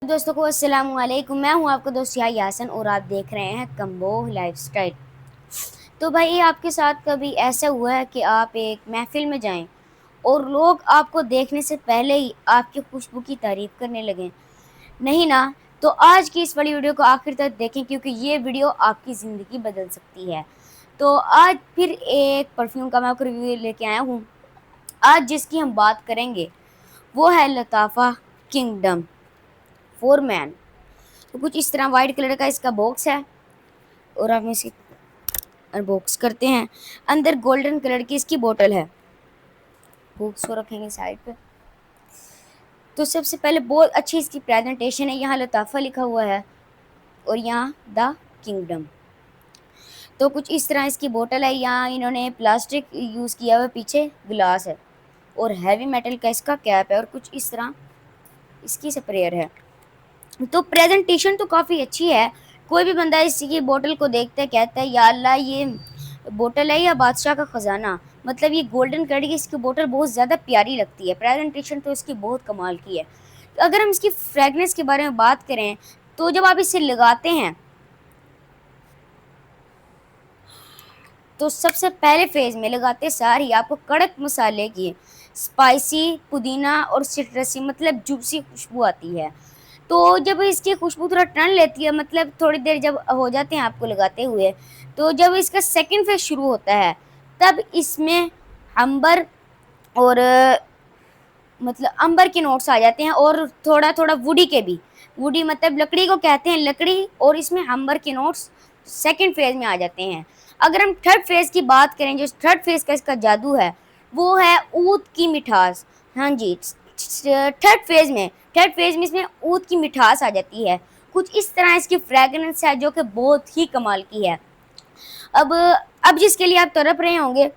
दोस्तों को अस्सलाम वालेकुम। मैं हूं आपका दोस्त यासन और आप देख रहे हैं कम्बो लाइफस्टाइल। तो भाई, आपके साथ कभी ऐसा हुआ है कि आप एक महफिल में जाएं और लोग आपको देखने से पहले ही आपकी खुशबू की तारीफ करने लगें? नहीं ना? तो आज की इस वाली वीडियो को आखिर तक देखें, क्योंकि ये वीडियो आपकी ज़िंदगी बदल सकती है। तो आज फिर एक परफ्यूम का मैं आपको रिव्यू लेके आया हूँ। आज जिसकी हम बात करेंगे वो है लताफ़ा किंगडम फॉर मैन। तो कुछ इस तरह वाइट कलर का इसका बॉक्स है और हम इसे अनबॉक्स करते हैं। अंदर गोल्डन कलर की इसकी बोतल है। बॉक्स को रखेंगे साइड पे। तो सबसे पहले बहुत अच्छी इसकी प्रेजेंटेशन है। यहाँ लताफ़ा लिखा हुआ है और यहाँ द किंगडम। तो कुछ इस तरह इसकी बोतल है। यहाँ इन्होंने प्लास्टिक यूज़ किया हुआ, पीछे ग्लास है और हैवी मेटल का इसका कैप है और कुछ इस तरह इसकी स्प्रेयर है। तो प्रेजेंटेशन तो काफ़ी अच्छी है। कोई भी बंदा इसकी बोतल को देखते कहता है या अल्लाह, ये बोतल है या बादशाह का ख़जाना। मतलब ये गोल्डन कलर की इसकी बोतल बहुत ज़्यादा प्यारी लगती है। प्रेजेंटेशन तो इसकी बहुत कमाल की है। तो अगर हम इसकी फ्रेगनेंस के बारे में बात करें तो जब आप इसे लगाते हैं तो सबसे पहले फेज़ में लगाते सार ही आपको कड़क मसाले की स्पाइसी, पुदीना और सिट्रसी मतलब जूसी खुशबू आती है। तो जब इसकी खुशबू थोड़ा टर्न लेती है, मतलब थोड़ी देर जब हो जाते हैं आपको लगाते हुए, तो जब इसका सेकंड फेज शुरू होता है तब इसमें अंबर और मतलब अंबर के नोट्स आ जाते हैं और थोड़ा थोड़ा वुडी के भी। वुडी मतलब लकड़ी को कहते हैं, लकड़ी, और इसमें अंबर के नोट्स सेकंड फेज में आ जाते हैं। अगर हम थर्ड फेज की बात करें, जो थर्ड फेज का इसका जादू है वो है ऊद की मिठास। हाँ जी, थर्ड फेज में इसमें ऊद की मिठास आ जाती है। कुछ इस तरह इसकी फ्रेगरेंस है जो कि बहुत ही कमाल की है। अब अब जिसके लिए आप तड़प रहे होंगे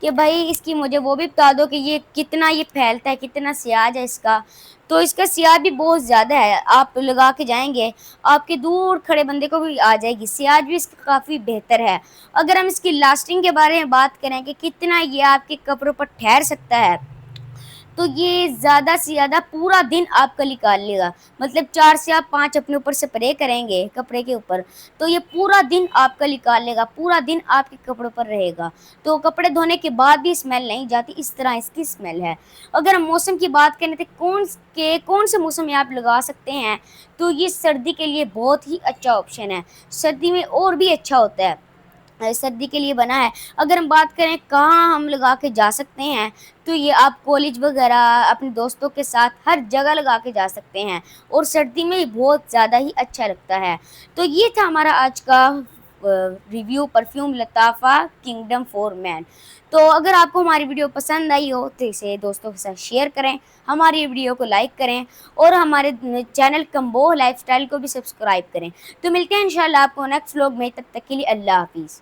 कि भाई इसकी मुझे वो भी बता दो कि ये कितना ये फैलता है, कितना सियाज है इसका। तो इसका सियाज भी बहुत ज़्यादा है। आप लगा के जाएंगे, आपके दूर खड़े बंदे को भी आ जाएगी। सियाज भी इसका काफ़ी बेहतर है। अगर हम इसकी लास्टिंग के बारे में बात करें कि कितना ये आपके कपड़ों पर ठहर सकता है, तो ये ज़्यादा से ज़्यादा पूरा दिन आपका निकाल लेगा। मतलब 4 से आप 5 अपने ऊपर स्प्रे करेंगे कपड़े के ऊपर, तो ये पूरा दिन आपका निकाल लेगा, पूरा दिन आपके कपड़ों पर रहेगा। तो कपड़े धोने के बाद भी स्मेल नहीं जाती, इस तरह इसकी स्मेल है। अगर हम मौसम की बात करें तो कौन से मौसम में आप लगा सकते हैं, तो ये सर्दी के लिए बहुत ही अच्छा ऑप्शन है। सर्दी में और भी अच्छा होता है, सर्दी के लिए बना है। अगर हम बात करें कहाँ हम लगा के जा सकते हैं, तो ये आप कॉलेज वगैरह अपने दोस्तों के साथ हर जगह लगा के जा सकते हैं और सर्दी में बहुत ज़्यादा ही अच्छा लगता है। तो ये था हमारा आज का रिव्यू परफ्यूम लताफ़ा किंगडम फॉर मैन। तो अगर आपको हमारी वीडियो पसंद आई हो तो इसे दोस्तों के साथ शेयर करें, हमारी वीडियो को लाइक करें और हमारे चैनल कम्बो लाइफस्टाइल को भी सब्सक्राइब करें। तो मिलते हैं इंशाल्लाह आपको नेक्स्ट व्लॉग में, तब तक के लिए अल्लाह हाफिज़।